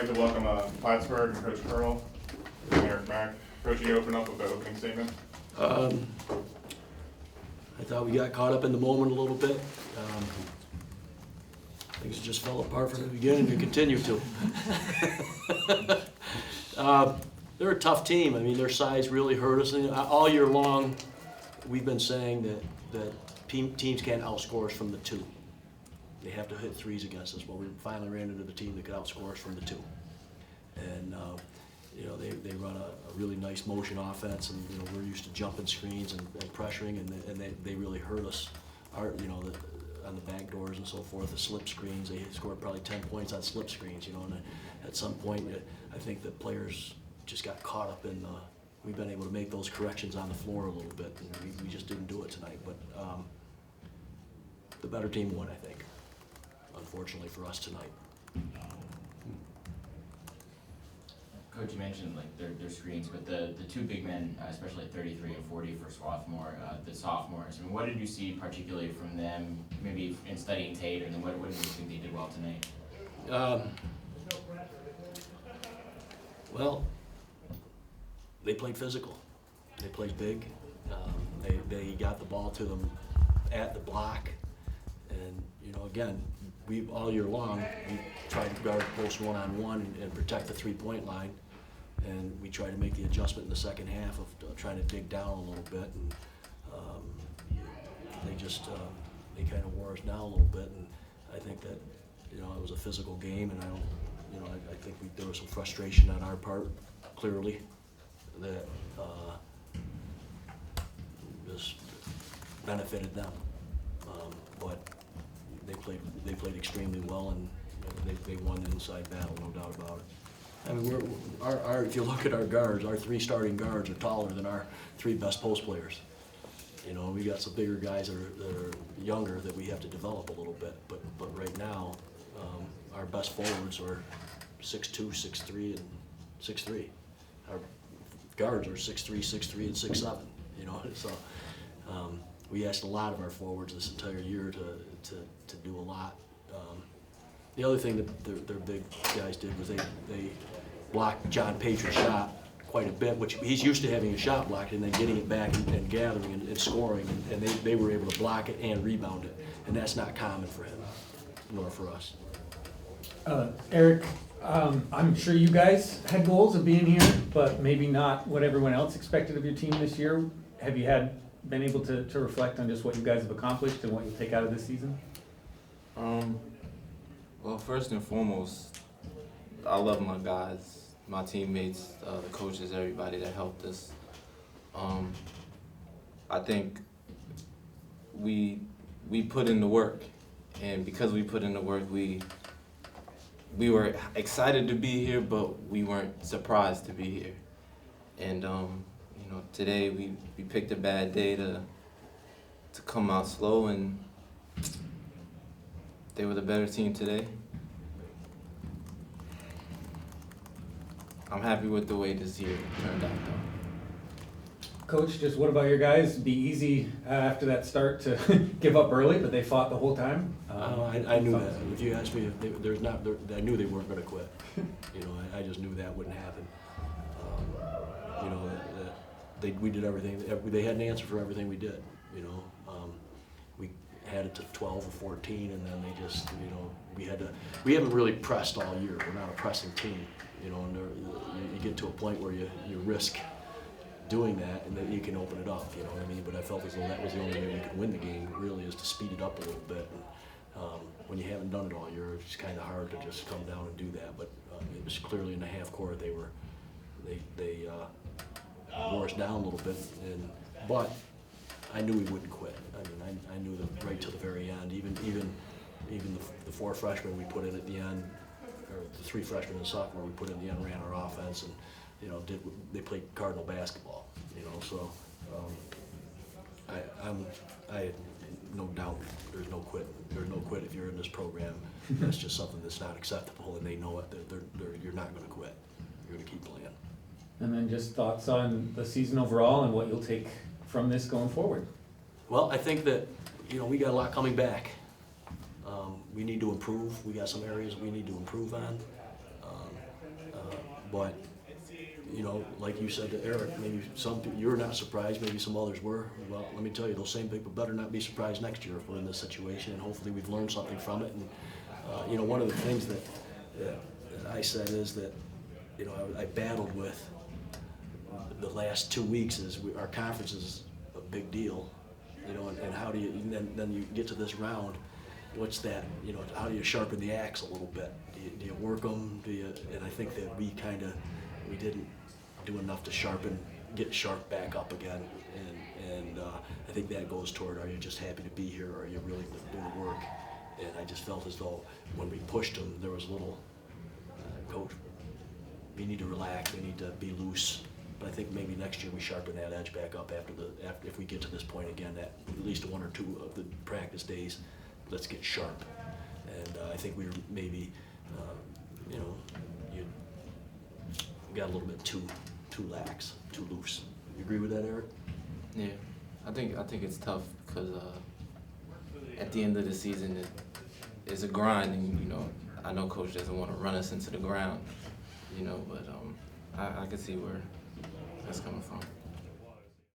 I'd like to welcome Plattsburgh and Coach Curl, Eric Mack. Coach, you open up with the opening statement. I thought we got caught up in the moment a little bit. Things just fell apart from the beginning and continue to. They're a tough team. I mean, their size really hurt us. And all year long, we've been saying that teams can't outscore us from the two. They have to hit threes against us. Well, we finally ran into the team that could outscore us from the two. And they run a really nice motion offense, and we're used to jumping screens and pressuring, and they really hurt us. On the back doors and so forth, the slip screens. They scored probably 10 points on slip screens. And at some point, I think the players just got caught up in we've been able to make those corrections on the floor a little bit, and we just didn't do it tonight. But the better team won, I think, unfortunately for us tonight. Coach, you mentioned like their screens, but the two big men, especially 33 and 40 for Swarthmore, the sophomores. I mean, what did you see particularly from them, maybe in studying Tate, and then what did you think they did well tonight? Well, they played physical. They played big. They got the ball to them at the block, and again, we all year long we tried to guard post one-on-one and protect the three-point line, and we tried to make the adjustment in the second half of trying to dig down a little bit, and they kind of wore us down a little bit, and I think that it was a physical game, and I think there was some frustration on our part, clearly, that just benefited them, but they played extremely well, and they won the inside battle, no doubt about it. I mean, if you look at our guards, our three starting guards are taller than our three best post players. We got some bigger guys that are younger that we have to develop a little bit, but right now, our best forwards are 6'2", 6'3", and 6'3". Our guards are 6'3", 6'3", and 6'7". So we asked a lot of our forwards this entire year to do a lot. The other thing that their big guys did was they blocked John Patriot's shot quite a bit, which he's used to having a shot blocked and then getting it back and gathering and scoring, and they were able to block it and rebound it, and that's not common for him, nor for us. Eric, I'm sure you guys had goals of being here, but maybe not what everyone else expected of your team this year. Have you been able to reflect on just what you guys have accomplished and what you'll take out of this season? Well, first and foremost, I love my guys, my teammates, the coaches, everybody that helped us. I think we put in the work, and because we put in the work, we were excited to be here, but we weren't surprised to be here. And today we picked a bad day to come out slow, and they were the better team today. I'm happy with the way this year turned out, though. Coach, just what about your guys? Be easy after that start to give up early, but they fought the whole time. I knew that. If you asked me, I knew they weren't going to quit. I just knew that wouldn't happen. We did everything. They had an answer for everything we did. We had it to 12 or 14, and then they just, we haven't really pressed all year. We're not a pressing team, and you get to a point where you risk doing that, and then you can open it up, you know what I mean? But I felt as though that was the only way we could win the game, really, is to speed it up a little bit. And when you haven't done it all year, it's kind of hard to just come down and do that. But it was clearly in the half court they wore us down a little bit, but I knew we wouldn't quit. I mean, I knew that right to the very end. Even the four freshmen we put in at the end, or the three freshmen and sophomore we put in the end, ran our offense, and they played Cardinal basketball. So I had no doubt there's no quit. There's no quit if you're in this program. That's just something that's not acceptable, and they know it. You're not going to quit. You're going to keep playing. And then just thoughts on the season overall and what you'll take from this going forward. Well, I think that we got a lot coming back. We need to improve. We got some areas we need to improve on. But, you know, like you said to Eric, maybe you're not surprised, maybe some others were. Well, let me tell you, those same people better not be surprised next year if we're in this situation, and hopefully we've learned something from it. And, you know, one of the things that I said is that, you know, I battled with the last 2 weeks is our conference is a big deal, you know, and how do you, and then you get to this round, what's that, you know, how do you sharpen the axe a little bit? Do you work them? And I think that we didn't do enough to get sharp back up again. And I think that goes toward, are you just happy to be here, or are you really doing the work? And I just felt as though when we pushed them, there was a little, coach, we need to relax, we need to be loose. But I think maybe next year we sharpen that edge back up after if we get to this point again, that at least 1 or 2 of the practice days, let's get sharp. And I think we were maybe, you know, you got a little bit too lax, too loose. You agree with that, Eric? Yeah, I think it's tough because at the end of the season, it's a grind, and you know, I know Coach doesn't want to run us into the ground, you know, but I can see where that's coming from.